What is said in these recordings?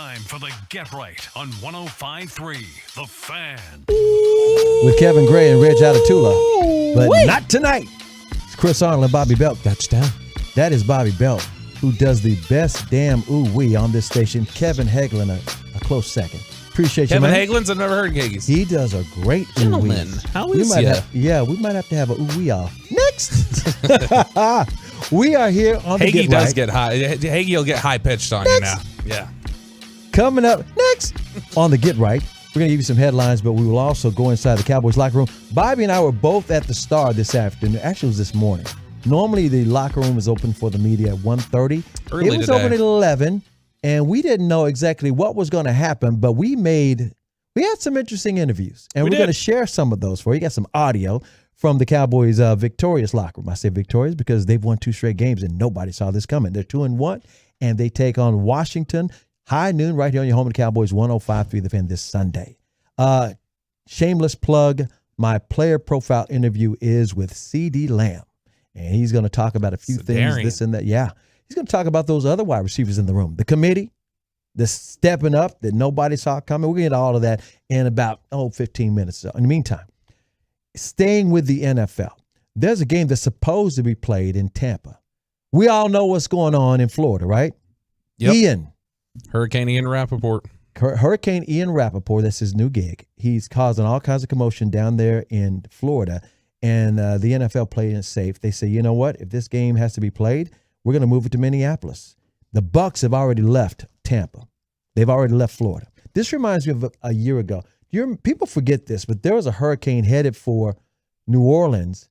Time for the Get Right on 105.3 The Fan. With Kevin Gray and Reg Atatula. But not tonight. It's Chris Arnold and Bobby Belt. Touchdown. That is Bobby Belt, who does the best damn ooh-wee on this station. Kevin Hagelin, a close second. Appreciate you, man. Kevin Hagelin's, I've never heard Haggies. He does a great ooh-wee. Gentlemen, how is ya? We might have to have a ooh-wee off. Next. We are here on the Hagee Get does Right. get high. Hagee will get high-pitched on you now. Yeah. Coming up next on the Get Right, we're going to give you some headlines, but we will also go inside the Cowboys locker room. Bobby and I were both at the Star this afternoon. Actually, it was this morning. Normally, the locker room is open for the media at 1:30. Early it was today. open at 11, and we didn't know exactly what was going to happen, but we had some interesting interviews, and we're going to share some of those for you. Got some audio from the Cowboys' victorious locker room. I say victorious because they've won 2 straight games, and nobody saw this coming. They're 2-1, and they take on Washington high noon right here on your home of the Cowboys, 105.3 The Fan this Sunday. Shameless plug, my player profile interview is with C.D. Lamb, and he's going to talk about a few things, this and that. Yeah, he's going to talk about those other wide receivers in the room, the committee, the stepping up that nobody saw coming. We're going to get all of that in about 15 minutes. So in the meantime, staying with the NFL, there's a game that's supposed to be played in Tampa. We all know what's going on in Florida, right? Yep. Hurricane Ian Rappaport. Hurricane Ian Rappaport, that's his new gig. He's causing all kinds of commotion down there in Florida, and the NFL played it safe. They say, you know what? If this game has to be played, we're going to move it to Minneapolis. The Bucs have already left Tampa. They've already left Florida. This reminds me of a year ago. People forget this, but there was a hurricane headed for New Orleans,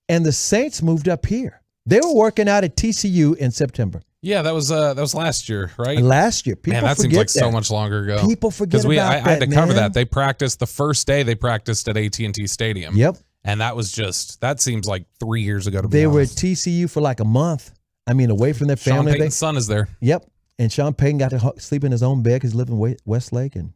and the Saints moved up here. They were working out at TCU in September. Yeah, that was last year, right? Last year. People that forget seems like that. so much longer ago. People forget about that, I had to cover man. that. They practiced the first day. They practiced at AT&T Stadium. Yep. And that seems like 3 years ago to be They were at honest. TCU for like a month. I mean, away from their Sean family. Payton's son is there. Yep. And Sean Payton got to sleep in his own bed because he lived in Westlake, and,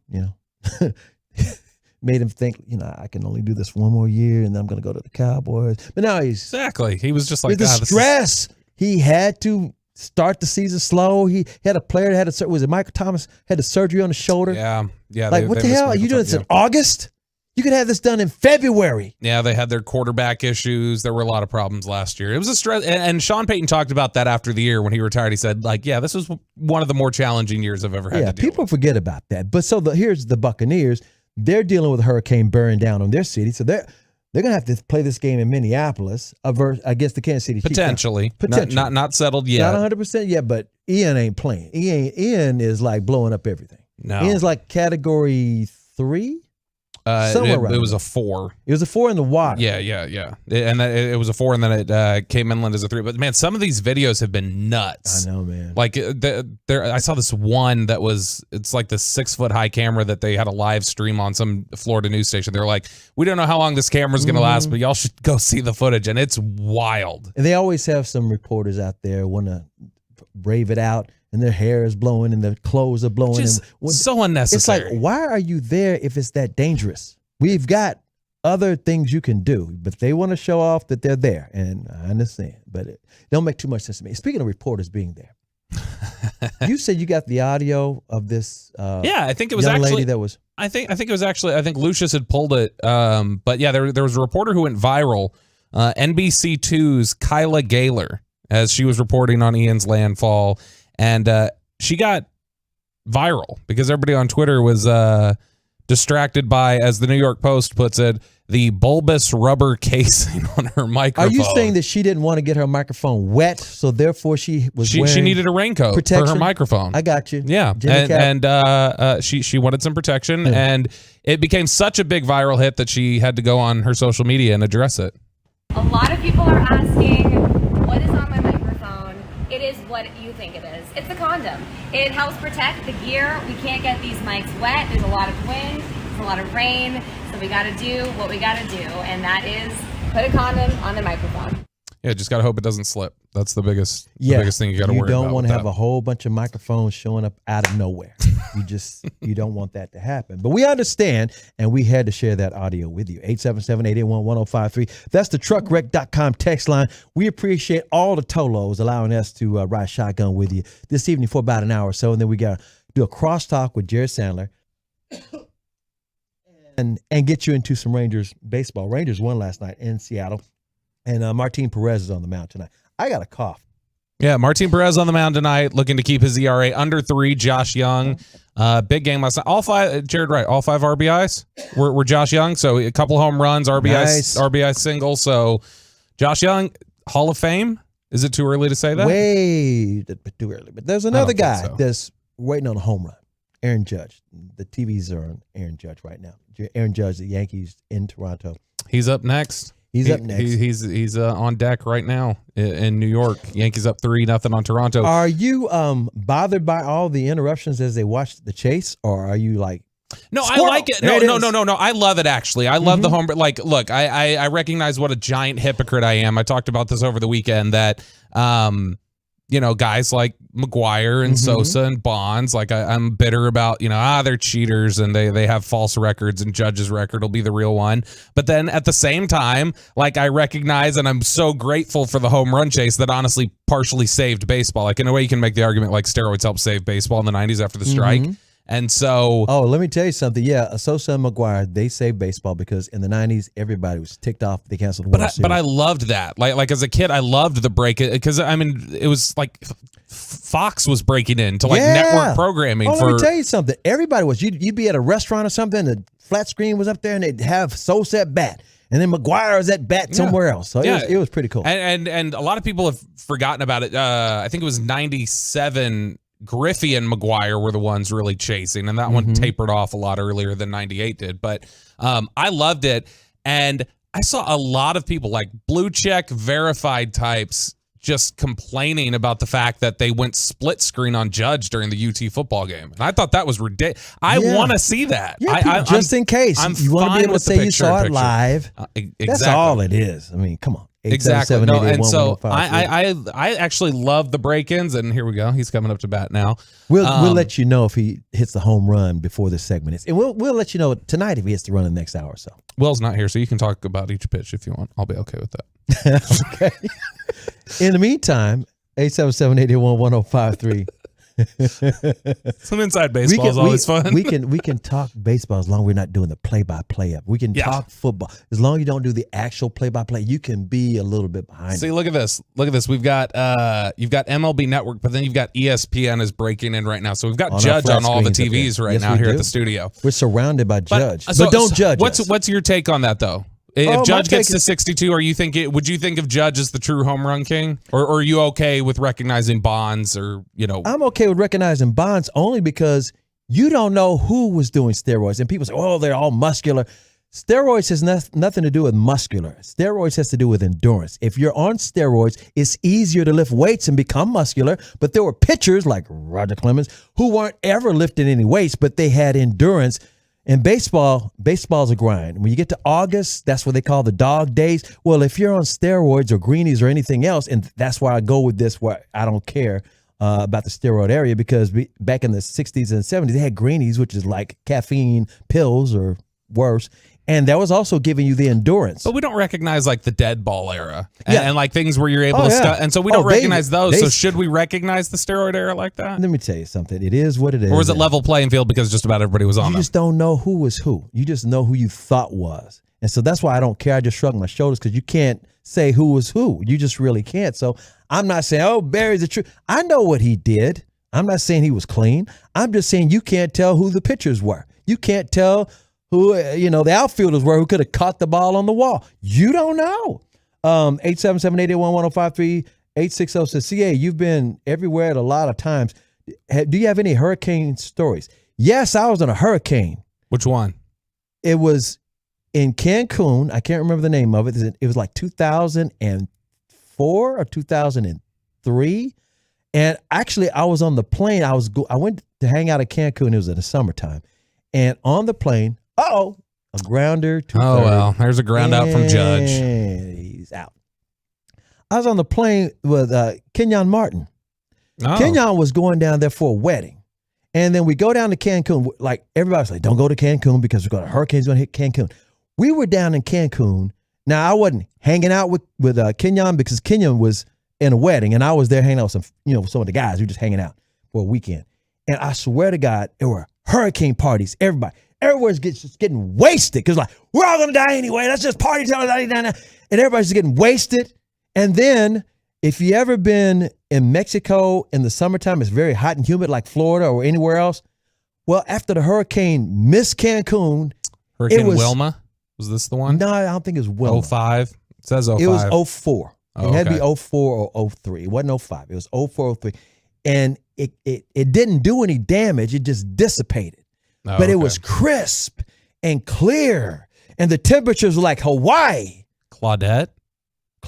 made him think, I can only do this one more year, and then I'm going to go to the Cowboys. But now Exactly. He was just like, the stress. He had to start the season slow. He had a player that was it Michael Thomas, had the surgery on the shoulder? Yeah. Like, what the hell? Are you doing this in August? You could have this done in February. Yeah, they had their quarterback issues. There were a lot of problems last year. It was a stress. And Sean Payton talked about that after the year when he retired. He said, this was one of the more challenging years I've ever had to deal people with. forget about that. But so here's the Buccaneers. They're dealing with a hurricane bearing down on their city. So they're going to have to play this game in Minneapolis against the Kansas City Chiefs. Potentially. Not settled yet. Not 100% yet, but Ian ain't playing. Ian is like blowing up everything. No. Ian's like category 3? It was a 4. It was a 4 in the water. Yeah. And it was a 4, and then it came inland as a 3. But, man, some of these videos have been nuts. I know, man. Like, I saw this one that it's like the 6-foot high camera that they had a live stream on some Florida news station. They were like, we don't know how long this camera's going to last, but y'all should go see the footage. And it's wild. And they always have some reporters out there want to brave it out, and their hair is blowing and their clothes are blowing. Just so unnecessary. It's like, why are you there if it's that dangerous? We've got other things you can do, but they want to show off that they're there, and I understand, but it don't make too much sense to me. Speaking of reporters being there, you said you got the audio of this I think it was young actually lady that was... I think Lucius had pulled it, but yeah, there was a reporter who went viral, NBC2's Kyla Gaylor, as she was reporting on Ian's landfall, and she got viral because everybody on Twitter was distracted by, as the New York Post puts it, the bulbous rubber casing on her microphone. Are you saying that she didn't want to get her microphone wet, so therefore she needed a raincoat protection for her microphone? I got you. Yeah, and she wanted some protection, and it became such a big viral hit that she had to go on her social media and address it. A lot of people are asking, what is on my microphone? It is what you think it is. It's a condom. It helps protect the gear. We can't get these mics wet. There's a lot of wind. There's a lot of rain. So we got to do what we got to do, and that is put a condom on the microphone. Yeah, just got to hope it doesn't slip. That's the biggest thing you got to worry about. You don't want to have a whole bunch of microphones showing up out of nowhere. You don't want that to happen. But we understand, and we had to share that audio with you. 877-881-1053. That's the truckwreck.com text line. We appreciate all the Tolos allowing us to ride shotgun with you this evening for about an hour or so. And then we got do a crosstalk with Jared Sandler, and get you into some Rangers baseball. Rangers won last night in Seattle, and Martin Perez is on the mound tonight. I got a cough. Yeah, Martin Perez on the mound tonight, looking to keep his ERA under 3. Josh Young, big game last night. All 5, Jared Wright, all 5 RBIs were Josh Young. So a couple home runs, RBI single. So Josh Young, Hall of Fame. Is it too early to say that? Way too early. But there's another guy so. that's waiting on a home run. Aaron Judge. The TVs are on Aaron Judge right now. Aaron Judge, the Yankees in Toronto. He's up next. He's up next. He's on deck right now in New York. Yankees up 3-0 on Toronto. Are you bothered by all the interruptions as they watch the chase, or are you like? No, Squirrel. I like it. No. I love it, actually. I love the home. Like, look, I recognize what a giant hypocrite I am. I talked about this over the weekend that, guys like McGuire and Sosa and Bonds, like I'm bitter about, they're cheaters and they have false records and Judge's record will be the real one. But then at the same time, like I recognize and I'm so grateful for the home run chase that honestly partially saved baseball. Like in a way you can make the argument like steroids helped save baseball in the 90s after the strike. And so... Oh, let me tell you something. Yeah, Sosa and McGuire, they saved baseball because in the 90s, everybody was ticked off. They canceled the World Series. But I loved that. Like as a kid, I loved the break. Because, it was like Fox was breaking into network programming. Let me tell you something. Everybody was. You'd be at a restaurant or something, the flat screen was up there, and they'd have Sosa at bat. And then McGuire was at bat somewhere else. So it was pretty cool. And a lot of people have forgotten about it. I think it was 97... Griffey and McGuire were the ones really chasing, and that one tapered off a lot earlier than 98 did. But I loved it, and I saw a lot of people, like blue check verified types, just complaining about the fact that they went split screen on Judge during the UT football game. And I thought that was ridiculous. I want to see that. Yeah, just in case. You want to be able to say you saw it live. Exactly. That's all it is. I mean, come on. Exactly. No, and so I actually love the break-ins, and here we go. He's coming up to bat now. We'll let you know if he hits the home run before this segment is, and we'll let you know tonight if he hits the run in the next hour or so. Will's not here, so you can talk about each pitch if you want. I'll be okay with that. Okay. In the meantime, 877-881-1053. Some inside baseball is always fun. We can talk baseball as long as we're not doing the play-by-play of. We can talk football as long as you don't do the actual play-by-play. You can be a little bit behind. See, look at this. We've got you've got MLB Network, but then you've got ESPN is breaking in right now. So we've got Judge on all the TVs right now here at the studio. We're surrounded by Judge, but don't judge us. What's your take on that though? If Judge gets to 62, would you think of Judge as the true home run king? Or are you okay with recognizing Bonds or, I'm okay with recognizing Bonds only because you don't know who was doing steroids. And people say, they're all muscular. Steroids has nothing to do with muscular. Steroids has to do with endurance. If you're on steroids, it's easier to lift weights and become muscular. But there were pitchers like Roger Clemens who weren't ever lifting any weights, but they had endurance. In baseball's a grind. When you get to August, that's what they call the dog days. Well, if you're on steroids or greenies or anything else, and that's why I go with this, where I don't care about the steroid area, because back in the 60s and 70s, they had greenies, which is like caffeine pills or worse. And that was also giving you the endurance. But we don't recognize like the dead ball era and like things where you're able to and so we don't recognize those. So should we recognize the steroid era like that? Let me tell you something. It is what it is. Or was it level playing field because just about everybody was on You just don't know who was who. You just know who you thought was. And so that's why I don't care. I just shrug my shoulders because you can't say who was who. You just really can't. So I'm not saying, Barry's the truth. I know what he did. I'm not saying he was clean. I'm just saying you can't tell who the pitchers were. You can't tell who, the outfielders were who could have caught the ball on the wall. You don't know. 877-881-1053, 860 says, CA, you've been everywhere at a lot of times. Do you have any hurricane stories? Yes, I was on a hurricane. Which one? It was in Cancun. I can't remember the name of it. It was like 2004 or 2003. And actually, I was on the plane. I went to hang out at Cancun. It was in the summertime. And on the plane, a grounder. There's a ground out from Judge. He's out. I was on the plane with Kenyon Martin. Kenyon was going down there for a wedding. And then we go down to Cancun. Like, everybody's like, don't go to Cancun because we're going to hurricane's going to hit Cancun. We were down in Cancun. Now, I wasn't hanging out with Kenyon because Kenyon was in a wedding, and I was there hanging out with some of the guys. We were just hanging out for a weekend. And I swear to God, there were hurricane parties. Everywhere's just getting wasted because like, we're all going to die anyway. Let's just party till and everybody's just getting wasted. And then if you ever been in Mexico in the summertime, it's very hot and humid like Florida or anywhere else. Well, after the hurricane missed Cancun. Hurricane Wilma? Was this the one? No, I don't think it was Wilma. 05? It says 05. It was 04. Oh, it had to okay. be 04 or 03. It wasn't 05. It was 04, 03. And it didn't do any damage. It just dissipated. Oh, but it okay. was crisp and clear. And the temperatures were like Hawaii. Claudette?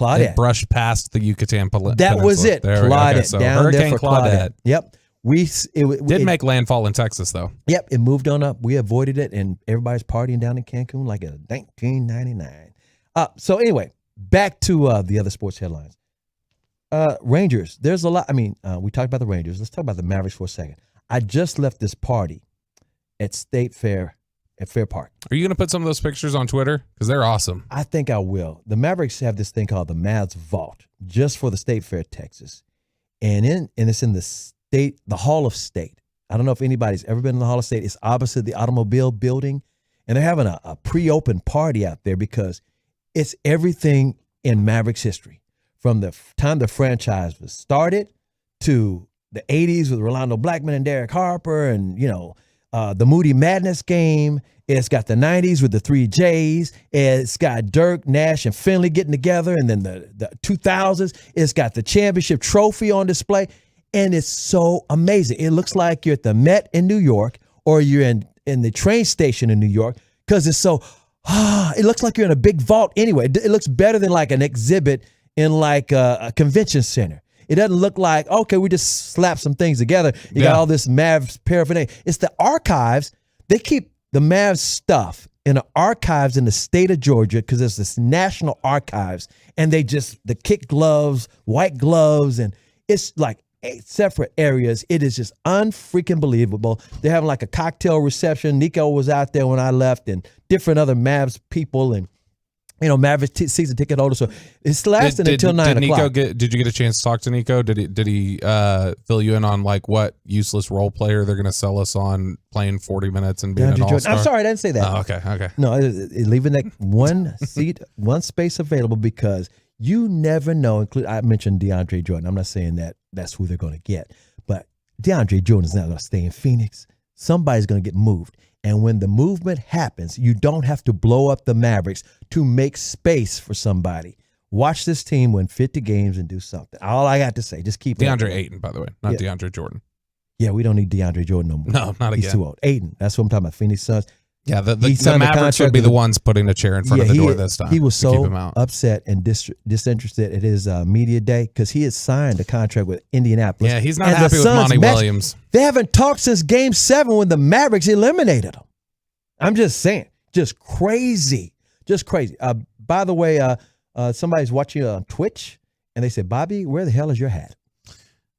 It brushed past the Yucatan Peninsula. That was it. There we go. Claudette. Okay, so down Hurricane there for Claudette. Yep. Did make landfall in Texas, though. Yep. It moved on up. We avoided it, and everybody's partying down in Cancun like in 1999. So anyway, back to the other sports headlines. Rangers. There's a lot. I mean, we talked about the Rangers. Let's talk about the Mavericks for a second. I just left this party at State Fair at Fair Park. Are you going to put some of those pictures on Twitter? Because they're awesome. I think I will. The Mavericks have this thing called the Mavs Vault just for the State Fair, Texas. And it's in the Hall of State. I don't know if anybody's ever been in the Hall of State. It's opposite the automobile building. And they're having a pre-open party out there because it's everything in Mavericks history. From the time the franchise was started to the 80s with Rolando Blackman and Derek Harper and, the Moody Madness game. It's got the 90s with the 3 J's. It's got Dirk, Nash, and Finley getting together. And then the 2000s, it's got the championship trophy on display. And it's so amazing. It looks like you're at the Met in New York or you're in the train station in New York because it's so, it looks like you're in a big vault anyway. It looks better than like an exhibit in like a convention center. It doesn't look like, okay, we just slapped some things together. You got all this Mavs paraphernalia. It's the archives. They keep the Mavs stuff in the archives in the state of Georgia because there's this national archives. And the kick gloves, white gloves, and it's like 8 separate areas. It is just unfreaking believable. They're having like a cocktail reception. Nico was out there when I left and different other Mavs people and Mavericks season ticket holder. So it's lasting until 9 o'clock. Did you get a chance to talk to Nico? Did he fill you in on like what useless role player they're going to sell us on playing 40 minutes and being an all-star? I'm sorry, I didn't say that. Oh, okay. No, leaving that one seat, one space available because you never know. I mentioned DeAndre Jordan. I'm not saying that that's who they're going to get, but DeAndre Jordan is not going to stay in Phoenix. Somebody's going to get moved. And when the movement happens, you don't have to blow up the Mavericks to make space for somebody. Watch this team win 50 games and do something. All I got to say, just keep DeAndre Ayton, by the way, not DeAndre Jordan. Yeah, we don't need DeAndre Jordan no more. No, not again. He's too old. Ayton, that's what I'm talking about. Phoenix Suns. Yeah, the Mavericks would be the ones putting a chair in front of the door this time. He was so keep him out. upset and disinterested at his media day because he had signed a contract with Indianapolis. Yeah, he's not happy with Monty Williams. They haven't talked since Game 7 when the Mavericks eliminated him. I'm just saying, just crazy. By the way, somebody's watching on Twitch, and they said, Bobby, where the hell is your hat?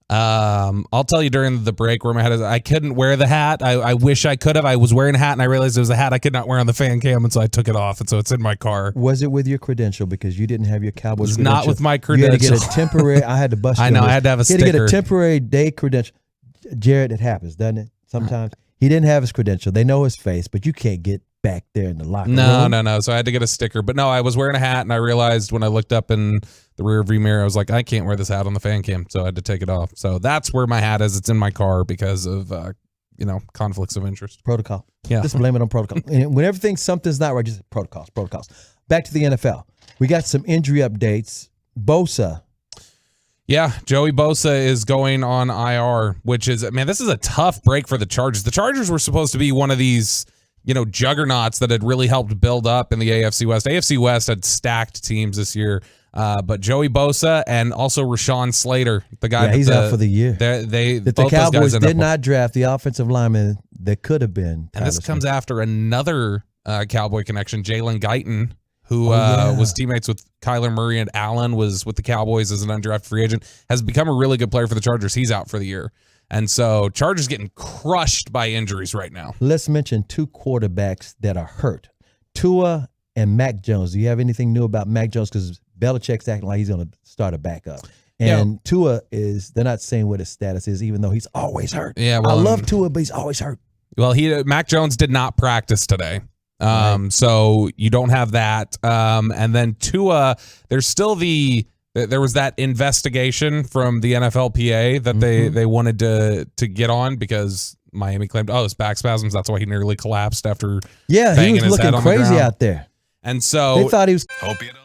I'll tell you during the break where my hat is. I couldn't wear the hat. I wish I could have. I was wearing a hat, and I realized it was a hat I could not wear on the fan cam, and so I took it off, and so it's in my car. Was it with your credential because you didn't have your Cowboys credential? Not with my credential. You had to get a temporary. I had to bust. I know. I had to have a sticker. You had to get a temporary day credential. Jared, it happens, doesn't it? Sometimes. He didn't have his credential. They know his face, but you can't get back there in the locker room. No. So I had to get a sticker. But no, I was wearing a hat, and I realized when I looked up in the rear view mirror, I was like, I can't wear this hat on the fan cam, so I had to take it off. So that's where my hat is. It's in my car because of conflicts of interest. Protocol. Yeah. Just blame it on protocol. And when something's not right, just protocols. Back to the NFL. We got some injury updates. Bosa. Yeah, Joey Bosa is going on IR, which is, this is a tough break for the Chargers. The Chargers were supposed to be one of these, juggernauts that had really helped build up in the AFC West. AFC West had stacked teams this year, but Joey Bosa and also Rashawn Slater, the guy. He's out for the year. The Cowboys did not draft the offensive lineman that could have been. And this comes after another Cowboy connection, Jalen Guyton, who was teammates with Kyler Murray and Allen, was with the Cowboys as an undrafted free agent, has become a really good player for the Chargers. He's out for the year. And so Chargers getting crushed by injuries right now. Let's mention 2 quarterbacks that are hurt. Tua and Mac Jones. Do you have anything new about Mac Jones? Because Belichick's acting like he's going to start a backup. And Tua they're not saying what his status is, even though he's always hurt. Yeah, I love Tua, but he's always hurt. Well, Mac Jones did not practice today. Right. So you don't have that. And then Tua, there's still there was that investigation from the NFLPA that they wanted to get on because Miami claimed, his back spasms. That's why he nearly collapsed after he banging was his head looking on the crazy ground. out there. And so They thought he was. Hope you don't.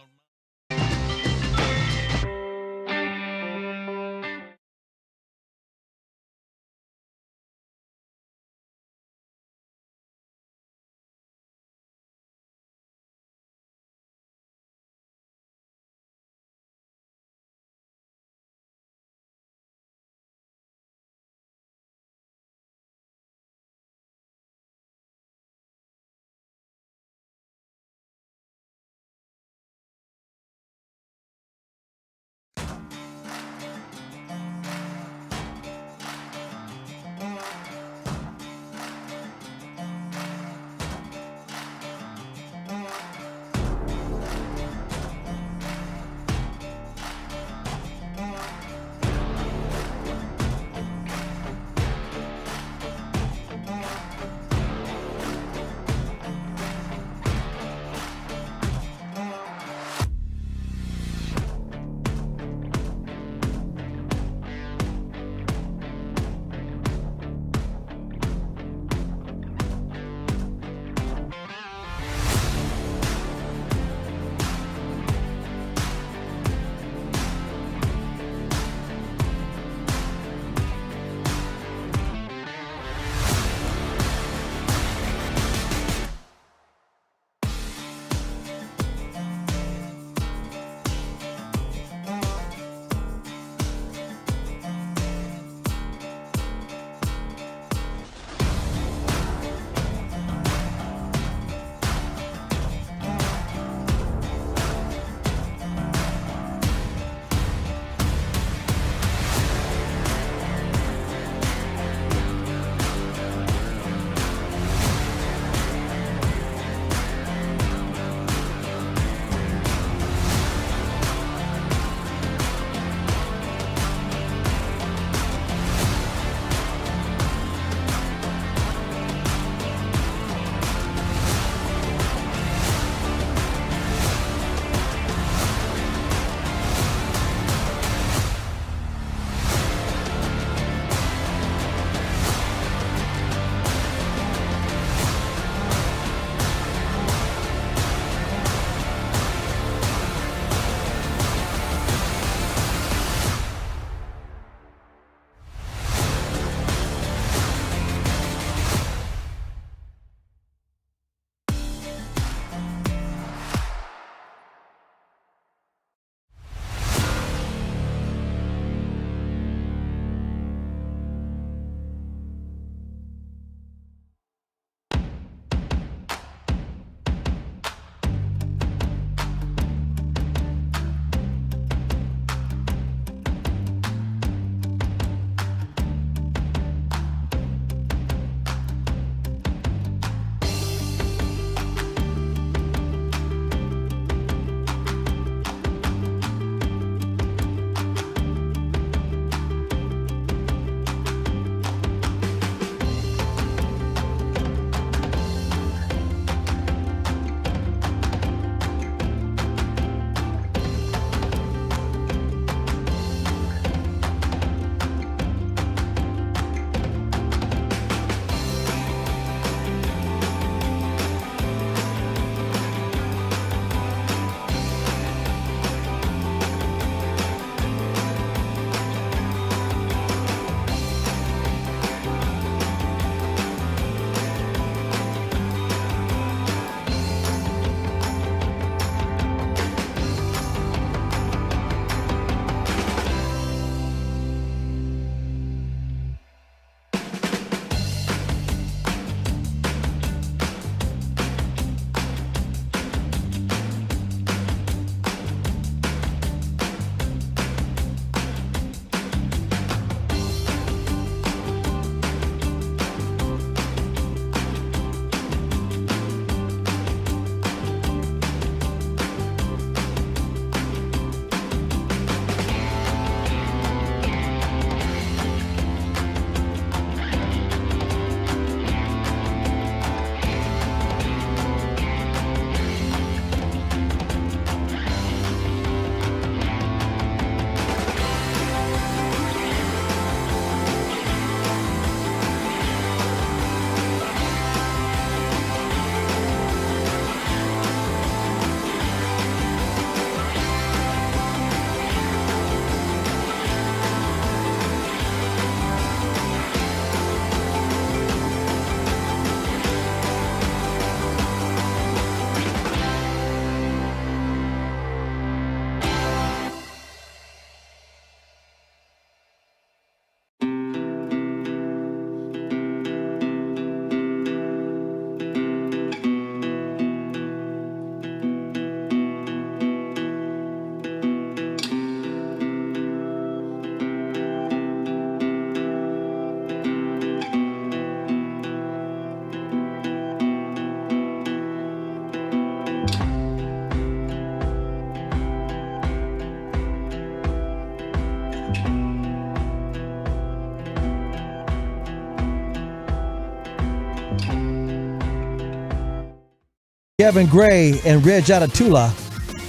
Kevin Gray and Reg out of Tula.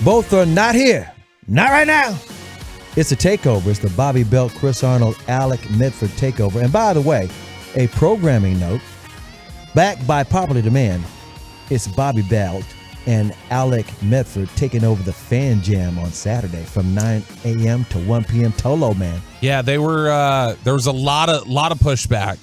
Both are not here. Not right now. It's a takeover. It's the Bobby Belt, Chris Arnold, Alec Medford takeover. And by the way, a programming note, backed by popular demand, it's Bobby Belt and Alec Medford taking over the Fan Jam on Saturday from 9 a.m. to 1 p.m. Tolo, man. Yeah, they were. There was a lot of pushback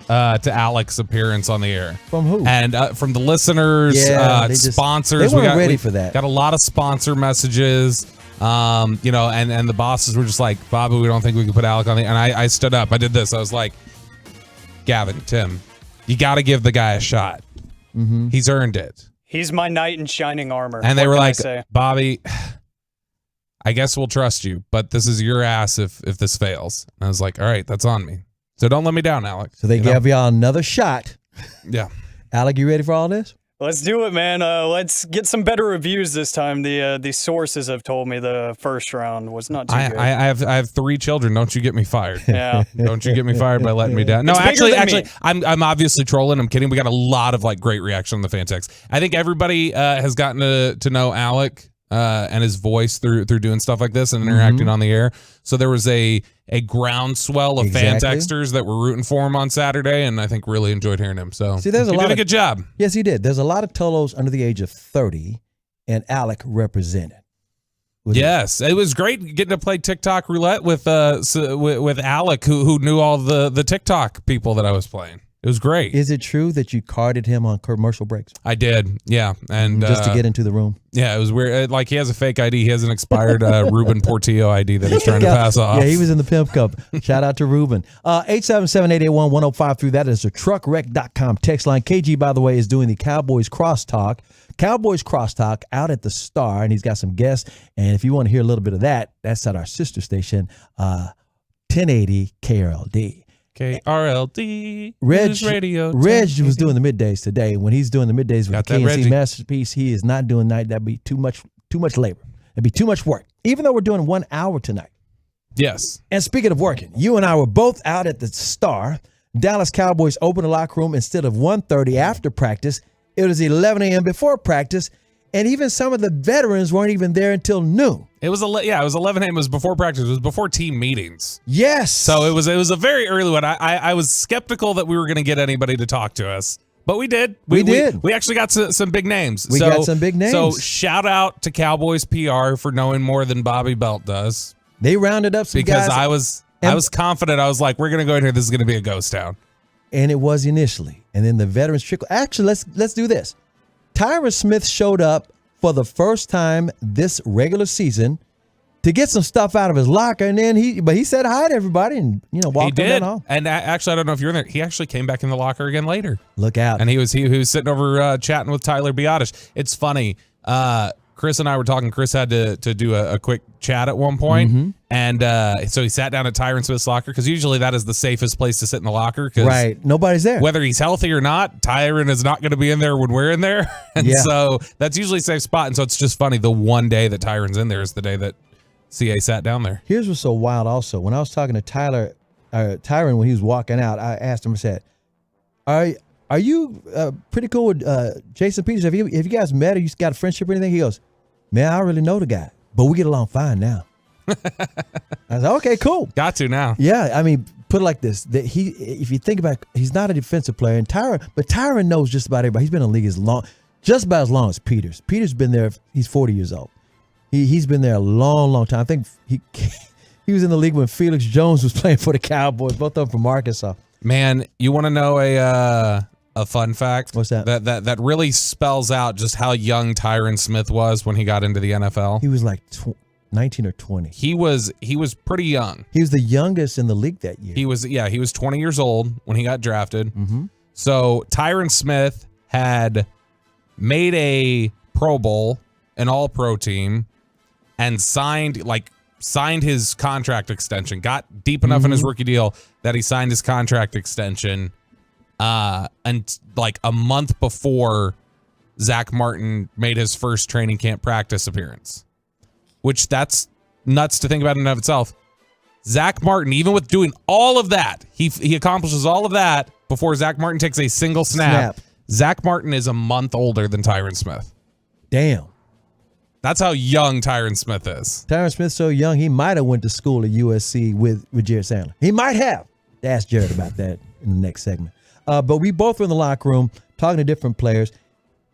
to Alec's appearance on the air. From who? And from the listeners, sponsors. They weren't ready for that. Got a lot of sponsor messages. And the bosses were just like, Bobby, we don't think we can put Alec on the. And I stood up. I did this. I was like, Gavin, Tim, you got to give the guy a shot. Mm-hmm. He's earned it. He's my knight in shining armor. And they were like, Bobby, I guess we'll trust you, but this is your ass if this fails. And I was like, all right, that's on me. So don't let me down, Alec. So they gave y'all another shot. Yeah. Alec, you ready for all this? Let's do it, man. Let's get some better reviews this time. The sources have told me the first round was not too good. I have 3 children. Don't you get me fired? Yeah. Don't you get me fired by letting me down? No, actually, I'm obviously trolling. I'm kidding. We got a lot of great reaction on the fan text. I think everybody has gotten to know Alec and his voice through doing stuff like this and interacting on the air. So there was a groundswell of fan texters that were rooting for him on Saturday, and I think really enjoyed hearing him. So see, there's he did a good job. Yes, he did. There's a lot of Tolos under the age of 30, and Alec represented. Yes, it was great getting to play TikTok roulette with Alec, who knew all the TikTok people that I was playing. It was great. Is it true that you carded him on commercial breaks? I did, yeah. And just to get into the room? Yeah, it was weird. Like, he has a fake ID. He has an expired Ruben Portillo ID that he's trying to pass off. Yeah, he was in the Pimp Cup. Shout out to Ruben. 877-881-1053. That is the truckwreck.com text line. KG, by the way, is doing the Cowboys Crosstalk. Cowboys Crosstalk out at the Star, and he's got some guests. And if you want to hear a little bit of that, that's at our sister station, 1080 KRLD. KRLD Reg Radio. Reg was doing the middays today. When he's doing the middays with the KNC Masterpiece, he is not doing night. That'd be too much labor. It'd be too much work. Even though we're doing 1 hour tonight. Yes. And speaking of working, you and I were both out at the Star. Dallas Cowboys opened the locker room instead of 1:30 after practice. It was 11 a.m. before practice. And even some of the veterans weren't even there until noon. It was 11 a.m. It was before practice. It was before team meetings. Yes. So it was a very early one. I was skeptical that we were going to get anybody to talk to us, but we did. We did. We actually got some big names. We got some big names. So shout out to Cowboys PR for knowing more than Bobby Belt does. They rounded up some because guys. I was confident. I was like, we're going to go in here. This is going to be a ghost town. And it was initially. And then the veterans trickle. Actually, let's do this. Tyron Smith showed up for the first time this regular season to get some stuff out of his locker, and then he said hi to everybody and walked down the hall. And actually, I don't know if you're in there. He actually came back in the locker again later. Look out! And he was sitting over chatting with Tyler Biadasz. It's funny. Chris and I were talking. Chris had to do a quick chat at one point, and so he sat down at Tyron Smith's locker because usually that is the safest place to sit in the locker. Right, nobody's there. Whether he's healthy or not, Tyron is not going to be in there when we're in there, and so that's usually a safe spot. And so it's just funny. The one day that Tyron's in there is the day that CA sat down there. Here's what's so wild. Also, when I was talking to Tyron when he was walking out, I asked him. I said, Are you pretty cool with Jason Peters? Have you guys met or you got a friendship or anything? He goes, man, I don't really know the guy, but we get along fine now. I was like, okay, cool. Got to now. Yeah, I mean, put it like this: that if you think about it, he's not a defensive player, and Tyron knows just about everybody. He's been in the league just about as long as Peters. Peters been there. He's 40 years old. He's been there a long, long time. I think he was in the league when Felix Jones was playing for the Cowboys. Both of them from Arkansas. Man, you want to know a fun fact? What's that? That really spells out just how young Tyron Smith was when he got into the NFL. He was like 19 or 20. He was pretty young. He was the youngest in the league that year. He was 20 years old when he got drafted. Mm-hmm. So Tyron Smith had made a Pro Bowl, an All-Pro team, and signed his contract extension. Got deep enough in his rookie deal that he signed his contract extension. And like a month before Zach Martin made his first training camp practice appearance, which that's nuts to think about in and of itself. Zach Martin, even with doing all of that, he accomplishes all of that before Zach Martin takes a single snap. Zach Martin is a month older than Tyron Smith. Damn. That's how young Tyron Smith is. Tyron Smith's so young, he might have went to school at USC with Jared Sandler. He might have. Ask Jared about that in the next segment. But we both were in the locker room talking to different players.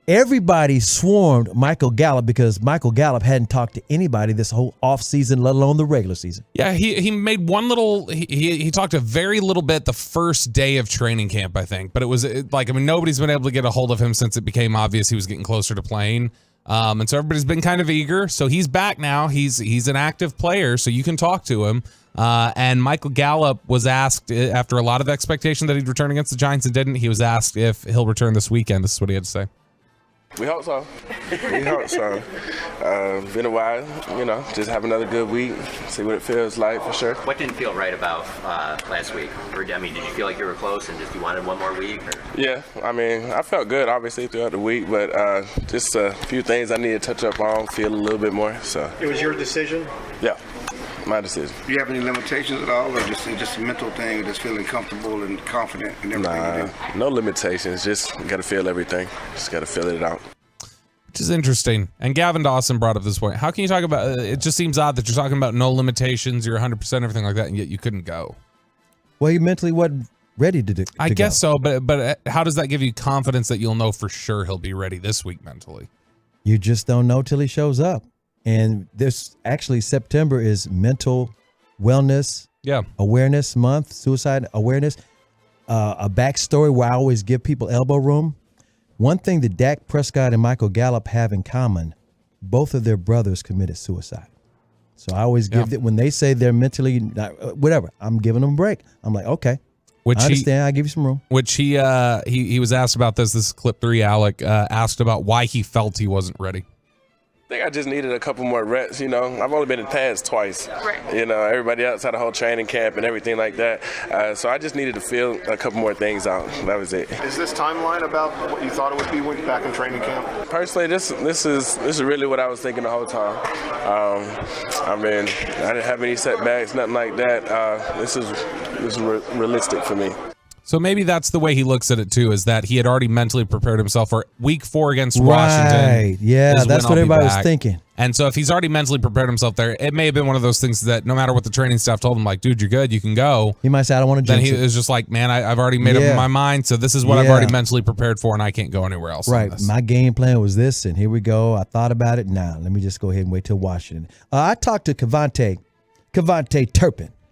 Everybody swarmed Michael Gallup because Michael Gallup hadn't talked to anybody this whole offseason, let alone the regular season. Yeah, he made one little, he talked a very little bit the first day of training camp, I think. But it was nobody's been able to get a hold of him since it became obvious he was getting closer to playing. And so everybody's been kind of eager. So he's back now. He's an active player, so you can talk to him. And Michael Gallup was asked, after a lot of expectation that he'd return against the Giants and didn't, he was asked if he'll return this weekend. This is what he had to say. We hope so. We hope so. Been a while, just have another good week, see what it feels like for sure. What didn't feel right about last week? Or, did you feel like you were close and just you wanted one more week? Or? Yeah, I felt good, obviously, throughout the week, but just a few things I need to touch up on, feel a little bit more. So it was your decision? Yeah, my decision. Do you have any limitations at all, or just a mental thing, just feeling comfortable and confident in everything you do? No limitations, just got to feel everything. Just got to feel it out. Which is interesting. And Gavin Dawson brought up this point. How can you talk about it? Just seems odd that you're talking about no limitations, you're 100%, everything like that, and yet you couldn't go. Well, he mentally wasn't ready to I guess so, but how does that give you confidence that you'll know for sure he'll be ready this week mentally? You just don't know till he shows up. And this actually, September is mental wellness awareness month, suicide awareness. A backstory where I always give people elbow room. One thing that Dak Prescott and Michael Gallup have in common, both of their brothers committed suicide. So I always give it when they say they're mentally, whatever, I'm giving them a break. I'm like, okay, I understand. I give you some room. Which he was asked about this. This is clip 3. Alec asked about why he felt he wasn't ready. I think I just needed a couple more reps, I've only been in pads twice. Right. Everybody else had a whole training camp and everything like that. So I just needed to feel a couple more things out. That was it. Is this timeline about what you thought it would be when you're back in training camp? Personally, this is really what I was thinking the whole time. I didn't have any setbacks, nothing like that. This is realistic for me. So maybe that's the way he looks at it too, is that he had already mentally prepared himself for week 4 against Washington. Right. Yeah, that's what everybody was thinking. And so if he's already mentally prepared himself there, it may have been one of those things that no matter what the training staff told him, like, dude, you're good, you can go. He might say, I don't want to jinx it. Then he was just like, man, I've already made up my mind, so this is what I've already mentally prepared for, and I can't go anywhere else. Right. My game plan was this, and here we go. I thought about it. Now, let me just go ahead and wait till Washington. I talked to Cavante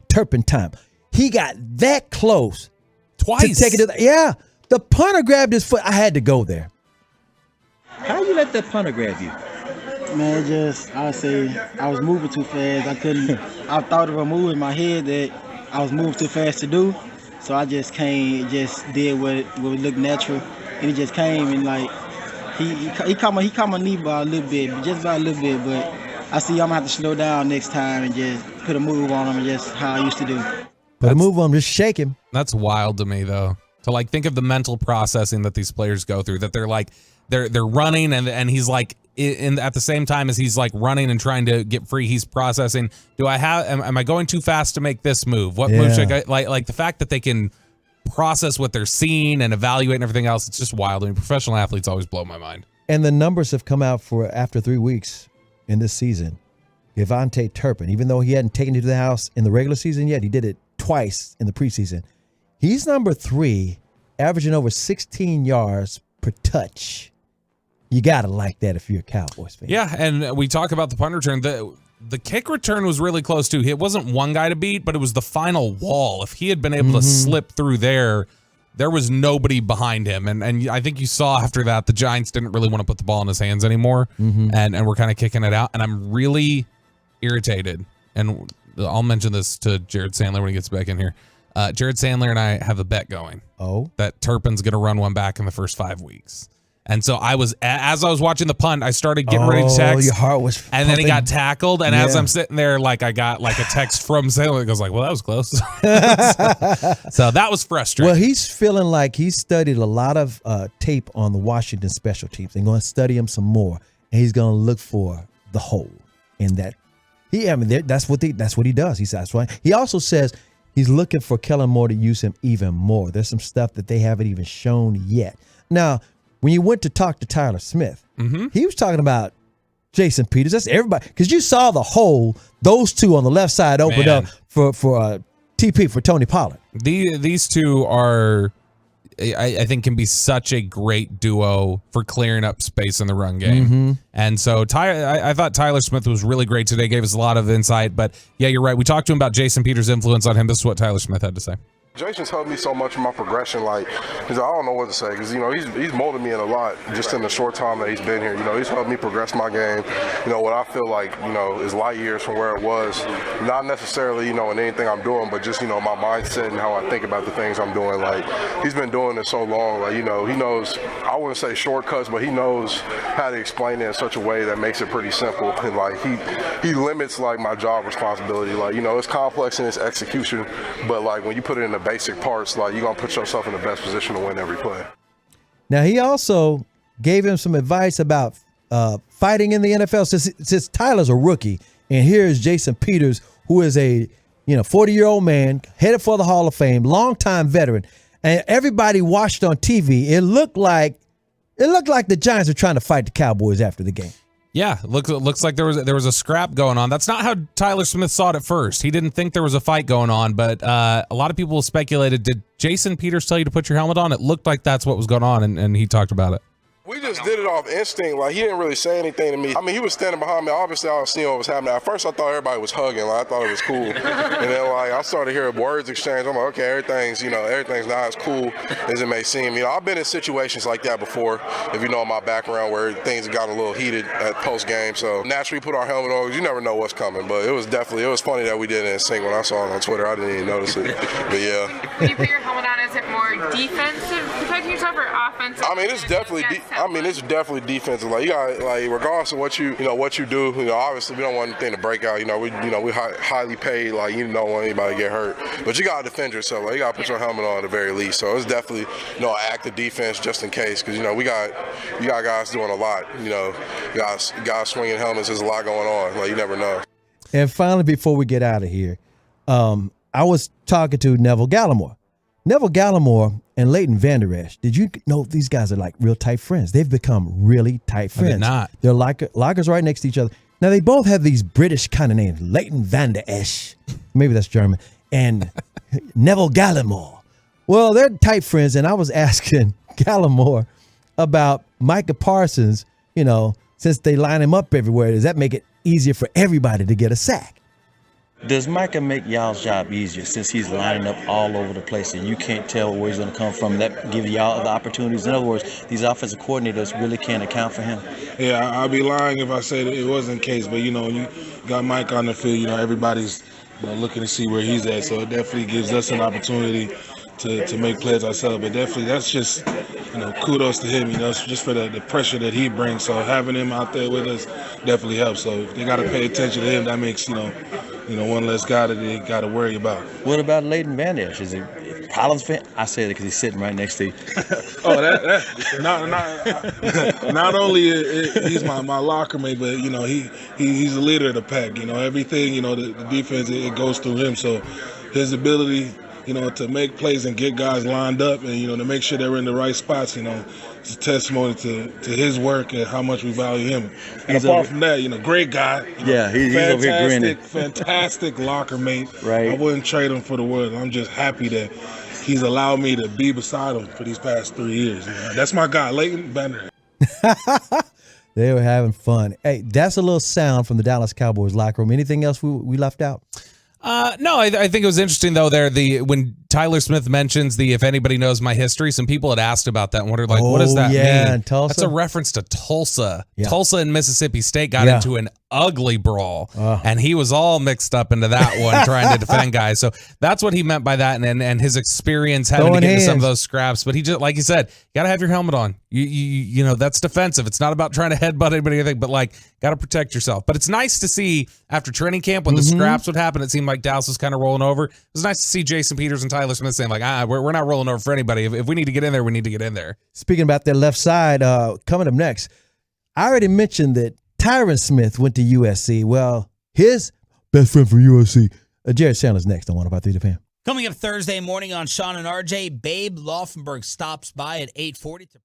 Turpin time. He got that close. Twice. To take it to the punter grabbed his foot. I had to go there. How you let that punter grab you? Man, I say I was moving too fast. I couldn't. I thought of a move in my head that I was moving too fast to do. So I just came, just did what looked natural, and he just came and like he caught my knee by a little bit, just by a little bit. But I see I'm gonna have to slow down next time and just put a move on him, just how I used to do. Put a move on him, just shake him. That's wild to me, though. To like think of the mental processing that these players go through. That they're like they're running and he's like at the same time as he's like running and trying to get free, he's processing. Am I going too fast to make this move? What move should I like the fact that they can process what they're seeing and evaluate and everything else. It's just wild. I mean, professional athletes always blow my mind. And the numbers have come out for after 3 weeks in this season. Cavante Turpin, even though he hadn't taken it to the house in the regular season yet, he did it twice in the preseason. He's number 3, averaging over 16 yards per touch. You got to like that if you're a Cowboys fan. Yeah, and we talk about the punt return. The kick return was really close, too. It wasn't one guy to beat, but it was the final wall. If he had been able to slip through there was nobody behind him. And I think you saw after that the Giants didn't really want to put the ball in his hands anymore, and we're kind of kicking it out. And I'm really irritated. And I'll mention this to Jared Sandler when he gets back in here. Jared Sandler and I have a bet going. Oh, that Turpin's going to run one back in the first 5 weeks. And so as I was watching the punt, I started getting ready to text. Your heart was pumping. And then he got tackled. And as I'm sitting there, like I got like a text from Sandler that goes like, well, that was close. So that was frustrating. Well, he's feeling like he studied a lot of tape on the Washington special teams. They're going to study him some more. And he's going to look for the hole in that. That's what he does. He says, that's why. He also says, he's looking for Kellen Moore to use him even more. There's some stuff that they haven't even shown yet. Now, when you went to talk to Tyler Smith, he was talking about Jason Peters. That's everybody, because you saw the hole those two on the left side opened up for TP, for Tony Pollard. These two are, I think, can be such a great duo for clearing up space in the run game. And so I thought Tyler Smith was really great today, gave us a lot of insight. But yeah, you're right. We talked to him about Jason Peters' influence on him. This is what Tyler Smith had to say. Jason's helped me so much in my progression. Like, I don't know what to say, because he's molded me in a lot just in the short time that he's been here. He's helped me progress my game. What I feel like is light years from where it was. Not necessarily in anything I'm doing, but just my mindset and how I think about the things I'm doing. Like, he's been doing this so long. Like, he knows, I wouldn't say shortcuts, but he knows how to explain it in such a way that makes it pretty simple. And like he limits like my job responsibility. Like, it's complex in its execution, but like when you put it in the basic parts, like, you're going to put yourself in the best position to win every play. Now, he also gave him some advice about fighting in the NFL since Tyler's a rookie. And here's Jason Peters, who is a 40-year-old man, headed for the Hall of Fame, longtime veteran. And everybody watched on TV. It looked like the Giants were trying to fight the Cowboys after the game. Yeah, looks like there was a scrap going on. That's not how Tyler Smith saw it at first. He didn't think there was a fight going on, but a lot of people speculated, did Jason Peters tell you to put your helmet on? It looked like that's what was going on, and he talked about it. We just did it off instinct. Like, he didn't really say anything to me. I mean, he was standing behind me. Obviously, I was seeing what was happening. At first, I thought everybody was hugging. Like, I thought it was cool. And then, like, I started hearing words exchange. I'm like, okay, everything's not as cool as it may seem. I've been in situations like that before, if you know my background, where things have gotten a little heated at post-game. So, naturally, put our helmet on, because you never know what's coming. But it was funny that we did it in sync. When I saw it on Twitter, I didn't even notice it. But, yeah. When you put your helmet on, is it more defensive, protecting yourself, or offensive? I mean, it's definitely defensive. Like, you got, like, regardless of what you do, obviously we don't want anything to break out. We highly paid. Like, you don't want anybody to get hurt, but you gotta defend yourself. Like, you gotta put your helmet on at the very least. So it's definitely an active defense just in case, because we got guys doing a lot. Guys swinging helmets. There's a lot going on. Like, you never know. And finally, before we get out of here, I was talking to Neville Gallimore. Neville Gallimore and Leighton Vander Esch. Did you know these guys are like real tight friends? They've become really tight friends. I did not. They're lockers right next to each other. Now, they both have these British kind of names. Leighton Vander Esch. Maybe that's German. And Neville Gallimore. Well, they're tight friends, and I was asking Gallimore about Micah Parsons, since they line him up everywhere. Does that make it easier for everybody to get a sack? Does Micah make y'all's job easier since he's lining up all over the place and you can't tell where he's going to come from? That gives y'all the opportunities. In other words, these offensive coordinators really can't account for him. Yeah, I'd be lying if I said it wasn't the case. But, when you got Mike on the field, everybody's looking to see where he's at. So it definitely gives us an opportunity to make plays ourselves. But definitely that's just, kudos to him, just for the pressure that he brings. So having him out there with us definitely helps. So if they got to pay attention to him, that makes, one less guy that they got to worry about. What about Leighton Vander Esch? Is he Collins fan? I say that because he's sitting right next to you. Not only he's my locker mate, but he's the leader of the pack. Everything the defense, it goes through him. So his ability to make plays and get guys lined up and to make sure they're in the right spots, it's a testimony to his work and how much we value him. And apart from that, great guy. Yeah, he's over here grinning. Fantastic locker mate. Right. I wouldn't trade him for the world. I'm just happy that he's allowed me to be beside him for these past 3 years. That's my guy, Leighton Vander Esch. They were having fun. Hey, that's a little sound from the Dallas Cowboys locker room. Anything else we left out? No, I think it was interesting though. When Tyler Smith mentions if anybody knows my history, some people had asked about that and wondered what does that mean? Tulsa? That's a reference to Tulsa. Yeah. Tulsa and Mississippi State got into an ugly brawl, and he was all mixed up into that one trying to defend guys. So that's what he meant by that, and his experience having to get into some of those scraps. But he just, like you said, you got to have your helmet on. You that's defensive. It's not about trying to headbutt anybody or anything, but got to protect yourself. But it's nice to see after training camp when the scraps would happen, it seemed like Dallas was kind of rolling over. It was nice to see Jason Peters and Tyler Smith saying we're not rolling over for anybody. If we need to get in there, we need to get in there. Speaking about their left side, coming up next, I already mentioned that Tyron Smith went to USC. Well, his best friend from USC, Jared Sandler's next on 105.3 The Fan. Coming up Thursday morning on Sean and RJ, Babe Laufenberg stops by at 8:40 to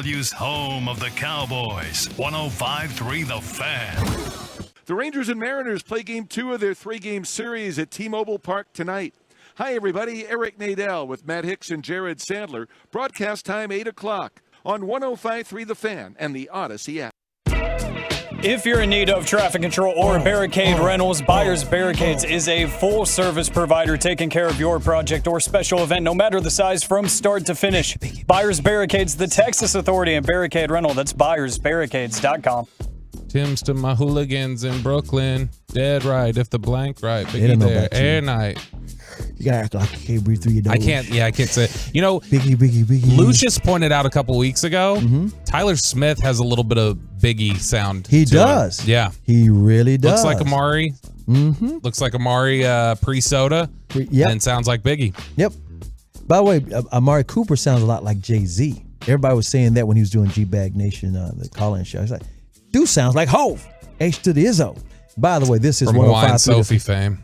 DFW's home of the Cowboys, 105.3 The Fan. The Rangers and Mariners play Game 2 of their 3-game series at T-Mobile Park tonight. Hi, everybody. Eric Nadel with Matt Hicks and Jared Sandler. Broadcast time 8 o'clock on 105.3 The Fan and the Odyssey app. If you're in need of traffic control or barricade rentals, Buyers Barricades is a full-service provider taking care of your project or special event, no matter the size, from start to finish. Buyers Barricades, the Texas Authority in Barricade Rental. That's buyersbarricades.com. Tim's to my hooligans in Brooklyn. Dead right if the blank right. They don't know there, about you. air night. You gotta act like you can't breathe through your nose. I can't say it. You know, Biggie. Lucius pointed out a couple weeks ago, Tyler Smith has a little bit of Biggie sound. He to does. him. Yeah. He really does. Looks like Amari. Looks like Amari pre-soda. Yep. And sounds like Biggie. Yep. By the way, Amari Cooper sounds a lot like Jay-Z. Everybody was saying that when he was doing G-Bag Nation, the call-in show. He's like, dude sounds like Hov. H to the Izzo. By the way, this is From 105.3 Hawaiian Sophie fame.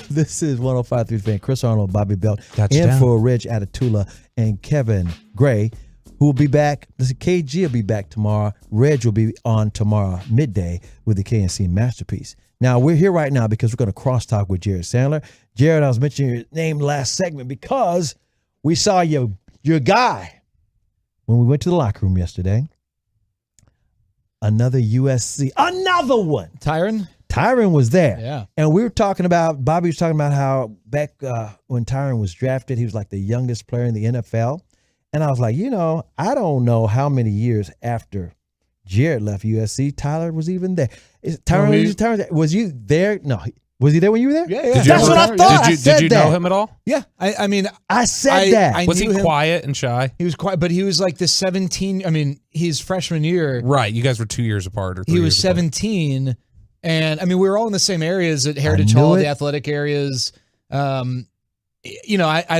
This is 105.3 The Fan. Chris Arnold, Bobby Belt, Touchdown. and for Reg Atatula and Kevin Gray, who will be back. Listen, KG will be back tomorrow. Reg will be on tomorrow midday with the KNC Masterpiece. Now, we're here right now because we're going to crosstalk with Jared Sandler. Jared, I was mentioning your name last segment because we saw your guy when we went to the locker room yesterday. Another USC. Another one. Tyron was there. Yeah. And we were talking about, Bobby was talking about how back when Tyron was drafted, he was like the youngest player in the NFL. And I was like, I don't know how many years after Jared left USC, Tyler was even there. Tyron, was you there? No. Was he there when you were there? Yeah. That's what I thought. Did you know him at all? Yeah. I mean, I said that. Was he quiet and shy? He was quiet, but he was like the 17. I mean, his freshman year. Right. You guys were 2 years apart. Or 3 He was years apart. 17. And I mean, we were all in the same areas at Heritage Hall, the athletic areas. I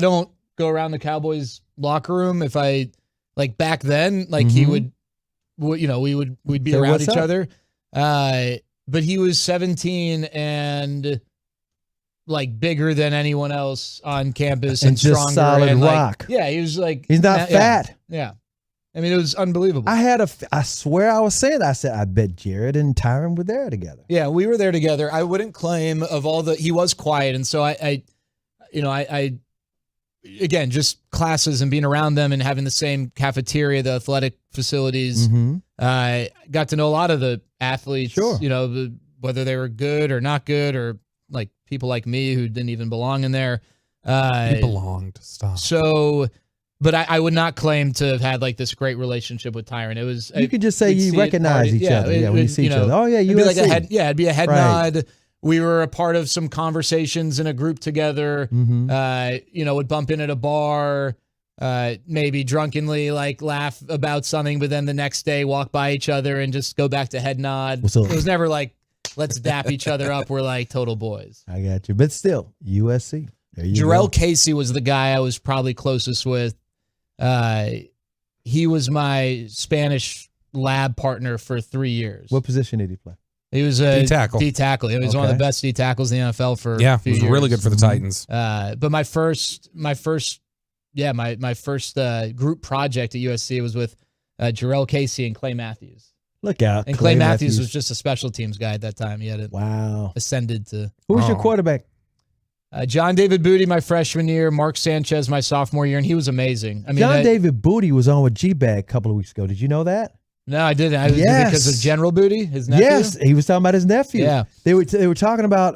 don't go around the Cowboys locker room. If I like back then, like he would, we'd be around each other. But he was 17 and like bigger than anyone else on campus and just stronger solid and rock. Like, he was like he's not fat. Yeah. I mean, it was unbelievable. I swear I was saying that. I said, I bet Jared and Tyron were there together. Yeah, we were there together. I wouldn't claim of all he was quiet. And so I again, just classes and being around them and having the same cafeteria, the athletic facilities, I got to know a lot of the athletes, Sure. Whether they were good or not good or like people like me who didn't even belong in there. You belonged. Stop. So... But I would not claim to have had like this great relationship with Tyron. It was You could just say you recognize each other. Yeah, when you see each other. Oh yeah, it'd USC. be like it'd be a head Right. nod. We were a part of some conversations in a group together. Would bump in at a bar, maybe drunkenly like laugh about something, but then the next day walk by each other and just go back to head nod. What's up? It was never like let's dap each other up. We're like total boys. I got you, but still USC. There you Jarrell go. Casey was the guy I was probably closest with. He was my Spanish lab partner for 3 years. What position did he play? He was a D-tackle. D-tackle. He was one of the Okay. best D-tackles in the NFL for Yeah, a few he was years. really good for the Titans. But my first group project at USC was with Jarrell Casey and Clay Matthews. Look out. And Clay Matthews was just a special teams guy at that time. He had ascended to. Who was your quarterback? John David Booty my freshman year, Mark Sanchez my sophomore year, and he was amazing. I mean, John David Booty was on with G-Bag a couple of weeks ago. Did you know that? No, I didn't. Yes. Because of General Booty, his nephew? Yes, he was talking about his nephew. Yeah. They were talking about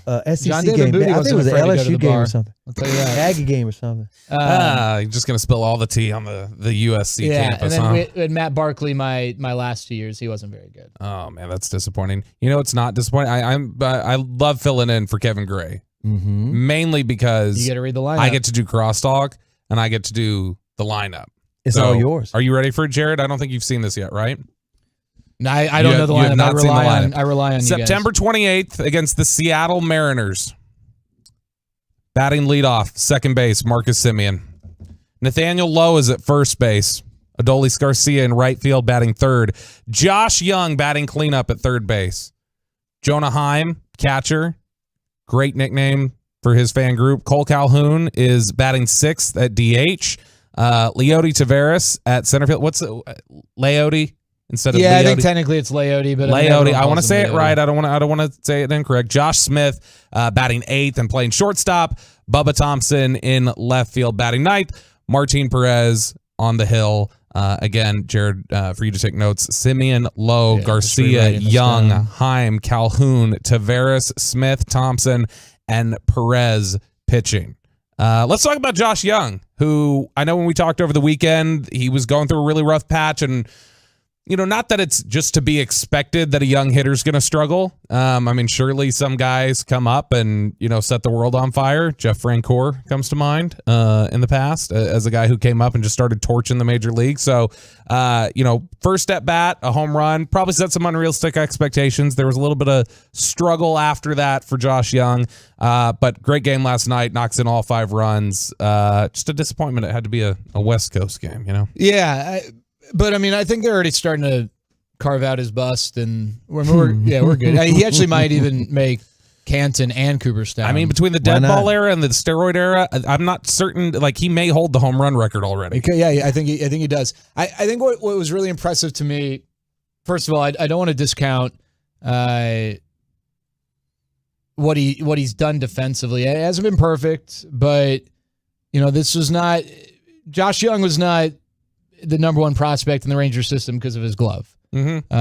SEC John David game. Booty I think it wasn't was an afraid to go to LSU the game bar. or something. I'll tell you that. Aggie game or something. You're just gonna spill all the tea on the USC campus, and then huh? we had Matt Barkley my last 2 years. He wasn't very good. Oh man, that's disappointing. You know, it's not disappointing. I love filling in for Kevin Gray, mainly because You get to read the lineup. I get to do crosstalk and I get to do the lineup. It's all yours. Are you ready for it, Jared? I don't think you've seen this yet, right? No, I don't know the You have lineup. not seen the lineup. I rely on you guys. September 28th against the Seattle Mariners. Batting leadoff, second base, Marcus Semien. Nathaniel Lowe is at first base. Adolis Garcia in right field batting third. Josh Young batting cleanup at third base. Jonah Heim, catcher. Great nickname for his fan group. Cole Calhoun is batting sixth at DH. Leody Tavares at center field. What's Leody instead of Leody? I think technically it's Leody, but Leody. I want to say it right. I don't want to say it incorrect. Josh Smith batting 8th and playing shortstop. Bubba Thompson in left field batting 9th. Martin Perez on the hill. Again, Jared, for you to take notes. Simeon, Lowe, Garcia, Young, Heim, Calhoun, Tavares, Smith, Thompson, and Perez pitching. Let's talk about Josh Young, who I know when we talked over the weekend, he was going through a really rough patch. And, not that it's just to be expected that a young hitter's going to struggle. Surely some guys come up and, set the world on fire. Jeff Francoeur comes to mind in the past as a guy who came up and just started torching the major league. So, first at bat, a home run, probably set some unrealistic expectations. There was a little bit of struggle after that for Josh Young. But great game last night, knocks in all 5 runs. Just a disappointment. It had to be a West Coast game, Yeah, but I think they're already starting to carve out his bust, and we're good. He actually might even make Canton and Cooperstown. Between the dead ball era and the steroid era, I'm not certain. Like, he may hold the home run record already. Okay, yeah, I think he does. I think what was really impressive to me, first of all, I don't want to discount what he's done defensively. It hasn't been perfect, but this was not. Josh Young was not the number 1 prospect in the Ranger system because of his glove. Mm-hmm.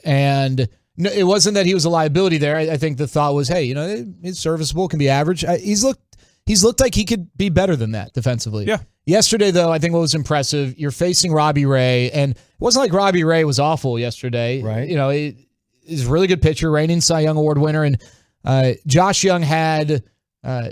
And no, it wasn't that he was a liability there. I think the thought was, hey, he's serviceable, can be average. He's looked like he could be better than that defensively. Yeah. Yesterday, though, I think what was impressive, you're facing Robbie Ray, and it wasn't like Robbie Ray was awful yesterday. Right. He's a really good pitcher, reigning Cy Young Award winner, and Josh Young had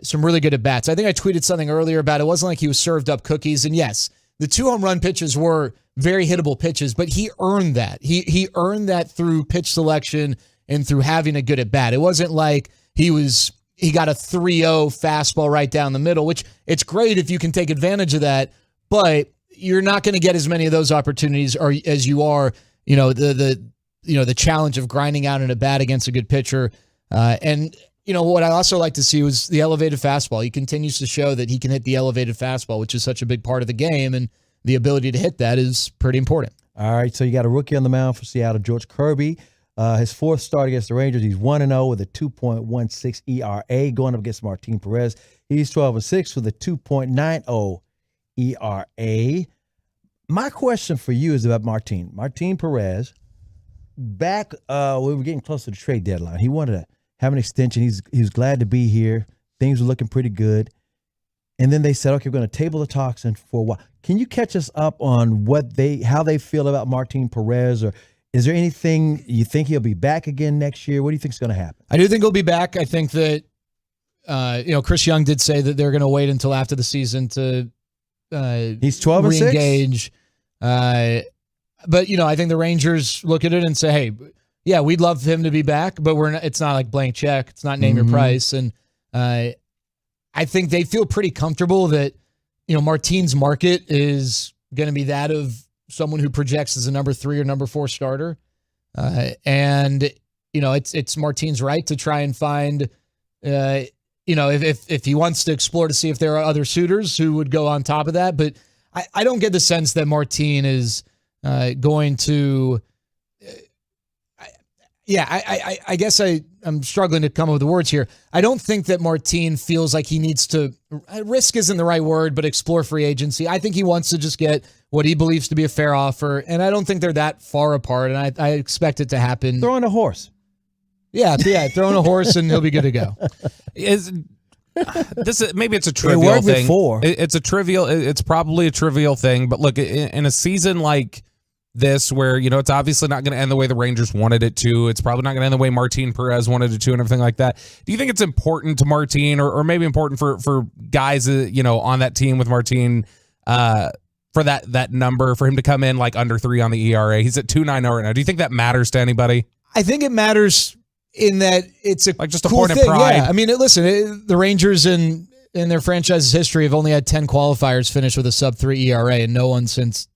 some really good at-bats. I think I tweeted something earlier about it wasn't like he was served up cookies, and yes, the 2 home run pitches were very hittable pitches, but he earned that. He earned that through pitch selection and through having a good at bat. It wasn't like he got a 3-0 fastball right down the middle, which it's great if you can take advantage of that, but you're not going to get as many of those opportunities as you are, the challenge of grinding out an at bat against a good pitcher. And what I also like to see was the elevated fastball. He continues to show that he can hit the elevated fastball, which is such a big part of the game, and the ability to hit that is pretty important. All right, so you got a rookie on the mound for Seattle, George Kirby. His 4th start against the Rangers. He's 1-0 with a 2.16 ERA, going up against Martin Perez. He's 12-6 with a 2.90 ERA. My question for you is about Martin Perez. Back, we were getting close to the trade deadline. He wanted to have an extension. He was glad to be here. Things were looking pretty good. And then they said, okay, we're going to table the talks for a while. Can you catch us up on how they feel about Martin Perez, or is there anything you think he'll be back again next year? What do you think is going to happen? I do think he'll be back. I think that Chris Young did say that they're going to wait until after the season to he's 12-6. Re-engage. But I think the Rangers look at it and say, hey, yeah, we'd love him to be back, but it's not like blank check. It's not name your price. And I think they feel pretty comfortable that, Martin's market is going to be that of someone who projects as a number 3 or number 4 starter. And it's Martin's right to try and find, if he wants to explore to see if there are other suitors who would go on top of that. But I don't get the sense that Martin is going to, I guess I'm struggling to come up with the words here. I don't think that Martin feels like he needs to, risk isn't the right word, but explore free agency. I think he wants to just get what he believes to be a fair offer, and I don't think they're that far apart, and I expect it to happen. Throwing a horse. Yeah, throwing a horse, and he'll be good to go. Maybe it's a trivial thing. Before. It's probably a trivial thing, but look, in a season like this, where it's obviously not going to end the way the Rangers wanted it to. It's probably not going to end the way Martin Perez wanted it to, and everything like that. Do you think it's important to Martin, or maybe important for guys on that team with Martin, for that number, for him to come in like under 3 on the ERA? He's at 2.90 right now. Do you think that matters to anybody? I think it matters in that it's just a cool point thing. of pride. Yeah, the Rangers in their franchise's history have only had 10 qualifiers finish with a sub-3 ERA, and no one since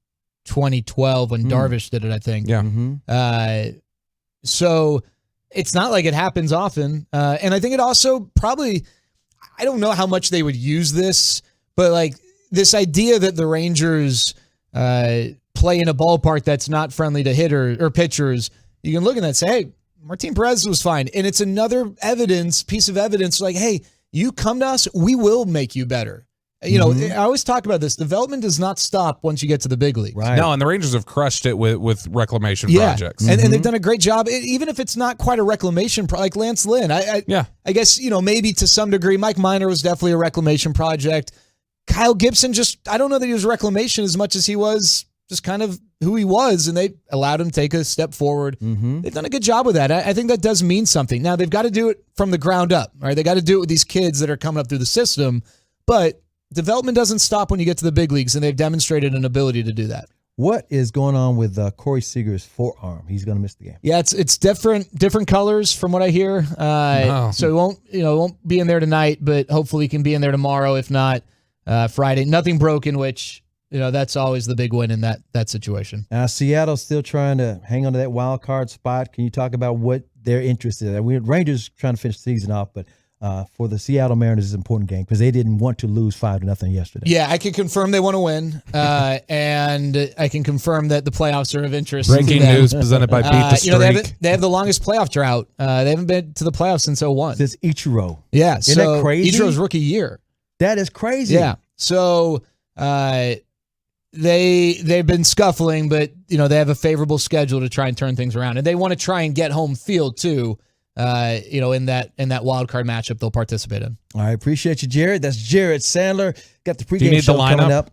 2012 when Darvish did it, I think. Yeah. Mm-hmm. So it's not like it happens often. And I think it also probably, I don't know how much they would use this, but like this idea that the Rangers play in a ballpark that's not friendly to hitters or pitchers, you can look at that and say, hey, Martin Perez was fine. And it's another piece of evidence like, hey, you come to us, we will make you better. You know, I always talk about this. Development does not stop once you get to the big leagues. Right. No, and the Rangers have crushed it with reclamation projects. And they've done a great job, even if it's not quite a reclamation like Lance Lynn. I guess, maybe to some degree, Mike Minor was definitely a reclamation project. Kyle Gibson I don't know that he was reclamation as much as he was just kind of who he was, and they allowed him to take a step forward. They've done a good job with that. I think that does mean something. Now, they've got to do it from the ground up, right? They got to do it with these kids that are coming up through the system, but development doesn't stop when you get to the big leagues, and they've demonstrated an ability to do that. What is going on with Corey Seager's forearm? He's going to miss the game. Yeah, it's different colors from what I hear. So he won't be in there tonight, but hopefully he can be in there tomorrow. If not, Friday. Nothing broken, which that's always the big win in that situation. Seattle's still trying to hang on to that wild card spot. Can you talk about what they're interested in? Rangers trying to finish the season off, but for the Seattle Mariners, it's an important game because they didn't want to lose 5-0 yesterday. Yeah, I can confirm they want to win, and I can confirm that the playoffs are of interest. Breaking news presented by Beat the Streak. They have the longest playoff drought. They haven't been to the playoffs since 2001. Since Ichiro. Yeah, Isn't that crazy? Ichiro's rookie year. That is crazy. Yeah, so they've been scuffling, but they have a favorable schedule to try and turn things around, and they want to try and get home field too. In that wild card matchup they'll participate in. All right, appreciate you, Jared. That's Jared Sandler. Got the pregame show coming up.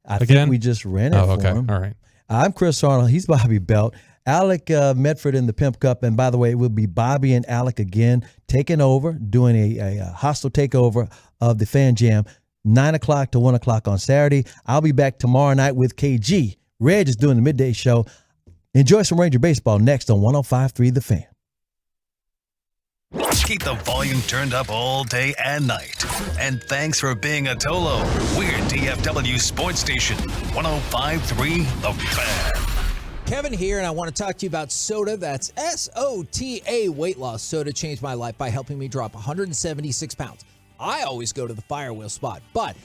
I think we just ran it for him. All right. I'm Chris Arnold. He's Bobby Belt. Alec Medford in the Pimp Cup. And by the way, it will be Bobby and Alec again taking over, doing a hostile takeover of the Fan Jam, 9 o'clock to 1 o'clock on Saturday. I'll be back tomorrow night with KG. Reg is doing the midday show. Enjoy some Ranger baseball next on 105.3 The Fan. Keep the volume turned up all day and night. And thanks for being a Tolo. We're DFW Sports Station 105.3 The Fan. Kevin here, and I want to talk to you about Soda. That's SOTA weight loss. Soda changed my life by helping me drop 176 pounds. I always go to the Firewheel spot, but